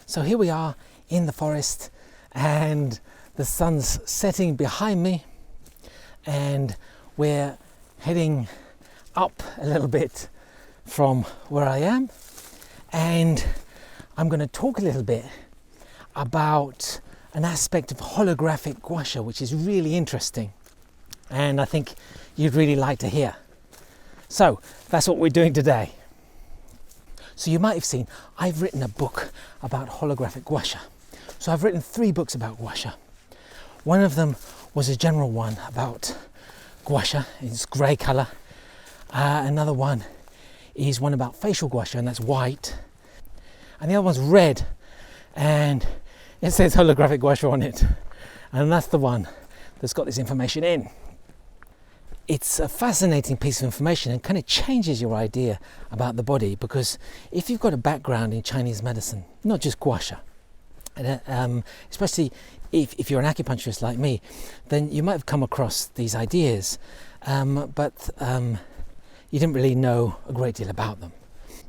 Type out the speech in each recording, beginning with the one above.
So here we are in the forest and the sun's setting behind me and we're heading up a little bit from where I am, and I'm going to talk a little bit about an aspect of holographic gua sha which is really interesting and I think you'd really like to hear. So that's what we're doing today. So you might have seen I've written a book about holographic gua sha. So I've written 3 books about gua sha. One of them was a general one about gua sha, it's grey colour. Another one is one about facial gua sha, and that's white. And the other one's red and it says holographic gua sha on it. And that's the one that's got this information in. It's a fascinating piece of information and kind of changes your idea about the body, because if you've got a background in Chinese medicine, not just gua sha, especially if you're an acupuncturist like me, then you might have come across these ideas, but you didn't really know a great deal about them.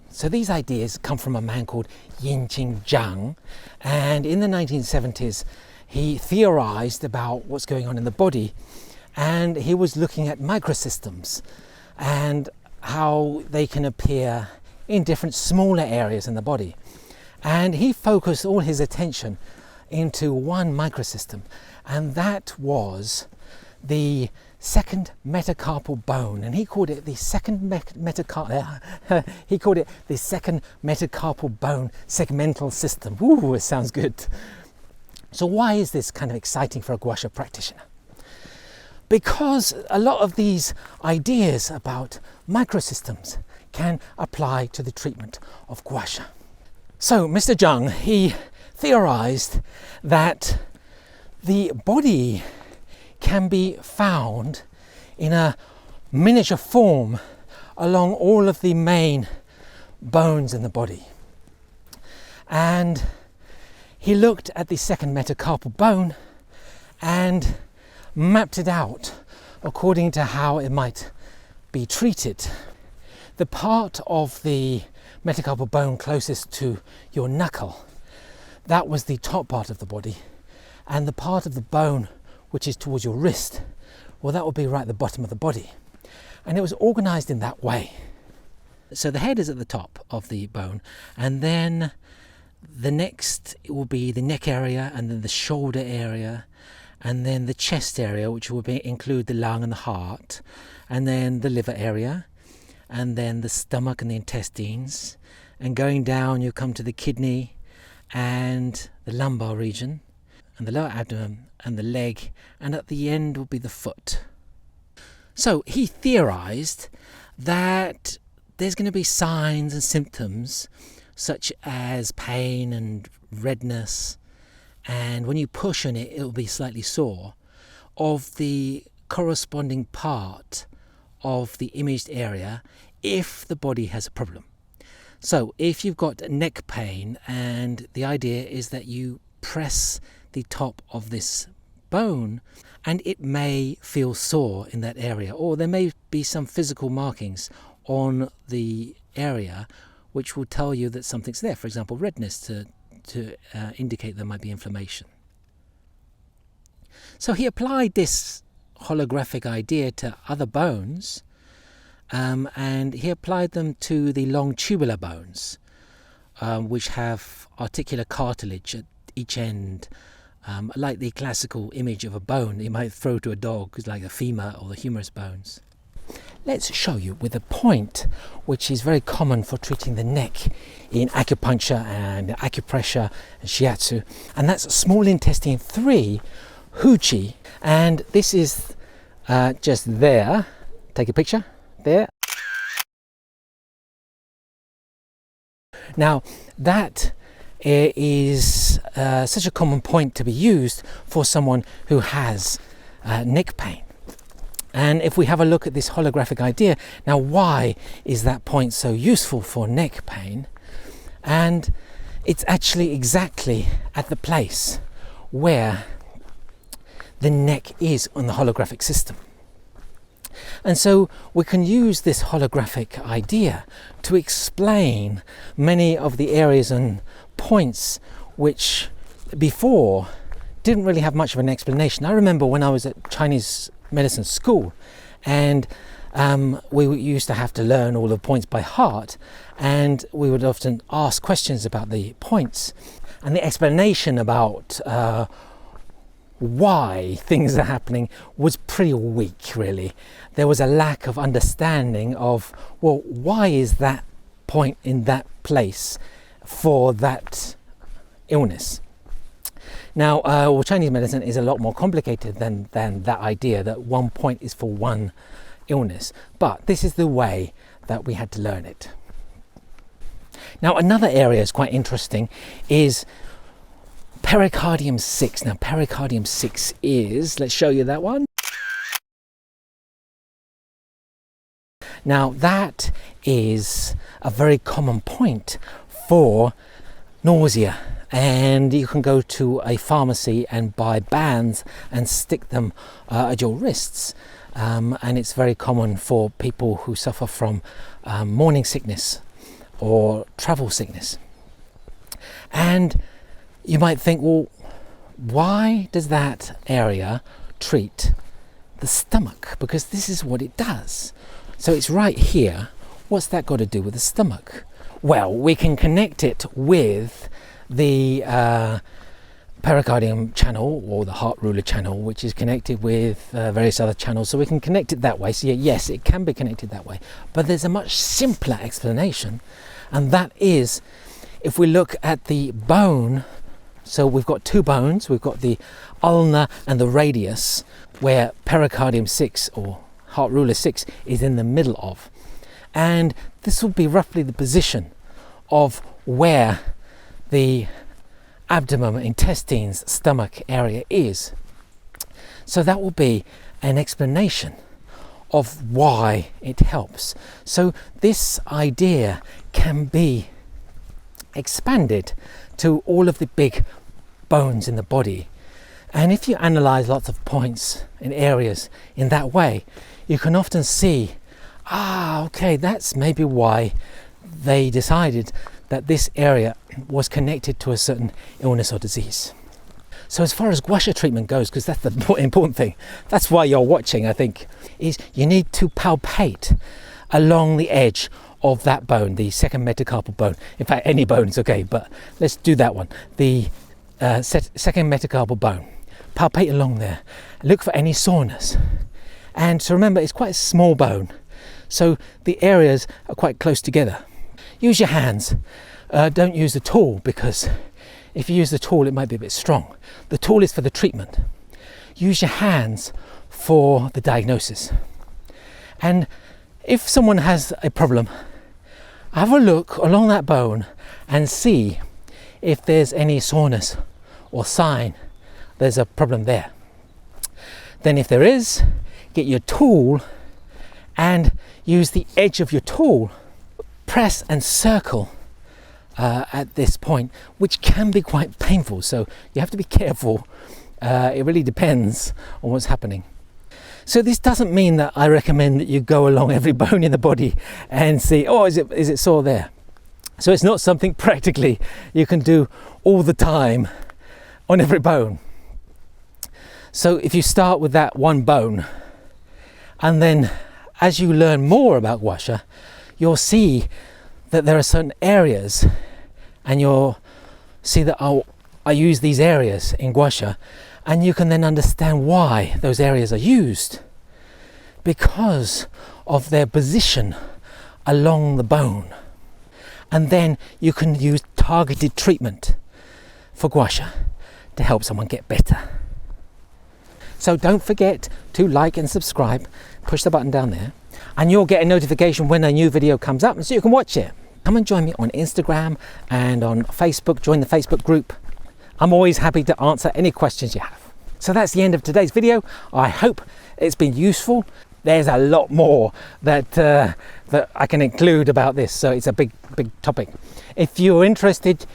So these ideas come from a man called Yin Qing Zhang, and in the 1970s he theorized about what's going on in the body. And he was looking at microsystems and how they can appear in different smaller areas in the body. And he focused all his attention into one microsystem, and that was the second metacarpal bone. And he called it the second metacarpal bone segmental system. Ooh, it sounds good. So why is this kind of exciting for a gua sha practitioner? Because a lot of these ideas about microsystems can apply to the treatment of gua sha. So Mr. Zhang, he theorized that the body can be found in a miniature form along all of the main bones in the body. And he looked at the second metacarpal bone and mapped it out according to how it might be treated. The part of the metacarpal bone closest to your knuckle, that was the top part of the body, and the part of the bone which is towards your wrist, well, that would be right at the bottom of the body. And it was organized in that way. So the head is at the top of the bone, and then the next it will be the neck area, and then the shoulder area, and then the chest area, which will include the lung and the heart, and then the liver area, and then the stomach and the intestines, and going down you'll come to the kidney and the lumbar region and the lower abdomen and the leg, and at the end will be the foot. So he theorized that there's going to be signs and symptoms such as pain and redness, and when you push on it, it'll be slightly sore, of the corresponding part of the imaged area if the body has a problem. So if you've got neck pain, and the idea is that you press the top of this bone and it may feel sore in that area, or there may be some physical markings on the area which will tell you that something's there, for example redness, to indicate there might be inflammation. So he applied this holographic idea to other bones, and he applied them to the long tubular bones, which have articular cartilage at each end, like the classical image of a bone you might throw to a dog, like the femur or the humerus bones. Let's show you with a point which is very common for treating the neck in acupuncture and acupressure and shiatsu, and that's small intestine 3, Huji, and this is just there. Take a picture there. Now that is such a common point to be used for someone who has neck pain. And if we have a look at this holographic idea, now why is that point so useful for neck pain? And it's actually exactly at the place where the neck is on the holographic system. And so we can use this holographic idea to explain many of the areas and points which before didn't really have much of an explanation. I remember when I was at Chinese medicine school, and we used to have to learn all the points by heart, and we would often ask questions about the points, and the explanation about why things are happening was pretty weak, really. There was a lack of understanding of, well, why is that point in that place for that illness? Now, Chinese medicine is a lot more complicated than that idea that one point is for one illness, but this is the way that we had to learn it. Now, another area is quite interesting is pericardium 6. Now, pericardium 6 is, let's show you that one. Now, that is a very common point for nausea, and you can go to a pharmacy and buy bands and stick them at your wrists, and it's very common for people who suffer from morning sickness or travel sickness. And you might think, well, why does that area treat the stomach? Because this is what it does. So it's right here. What's that got to do with the stomach? Well, we can connect it with the pericardium channel, or the heart ruler channel, which is connected with various other channels. So we can connect it that way. So yes, it can be connected that way. But there's a much simpler explanation, and that is, if we look at the bone, so we've got two bones, we've got the ulna and the radius, where pericardium 6 or heart ruler 6 is in the middle of. And this will be roughly the position of where the abdomen, intestines, stomach area is. So that will be an explanation of why it helps. So this idea can be expanded to all of the big bones in the body. And if you analyze lots of points and areas in that way, you can often see, okay, that's maybe why they decided that this area was connected to a certain illness or disease. So as far as gua sha treatment goes, because that's the important thing, that's why you're watching, I think, is you need to palpate along the edge of that bone, the second metacarpal bone. In fact, any bone is okay, but let's do that one. The second metacarpal bone. Palpate along there. Look for any soreness. And so remember, it's quite a small bone, so the areas are quite close together. Use your hands. Don't use the tool, because if you use the tool, it might be a bit strong. The tool is for the treatment. Use your hands for the diagnosis. And if someone has a problem, have a look along that bone and see if there's any soreness or sign there's a problem there. Then if there is, get your tool and use the edge of your tool, press and circle at this point, which can be quite painful, so you have to be careful. It really depends on what's happening. So this doesn't mean that I recommend that you go along every bone in the body and see, is it sore there? So it's not something practically you can do all the time on every bone. So if you start with that one bone, and then as you learn more about gua sha, you'll see that there are certain areas, and you'll see that I use these areas in gua sha, and you can then understand why those areas are used, because of their position along the bone. And then you can use targeted treatment for gua sha to help someone get better. So don't forget to like and subscribe, push the button down there, and you'll get a notification when a new video comes up, so you can watch it. Come and join me on Instagram and on Facebook, join the Facebook group. I'm always happy to answer any questions you have. So that's the end of today's video. I hope it's been useful. There's a lot more that I can include about this, so it's a big topic. If you're interested,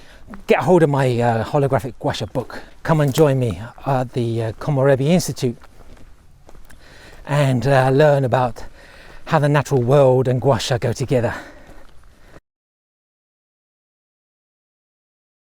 get hold of my holographic gua sha book. Come and join me at the Komorebi Institute and learn about how the natural world and gua sha go together.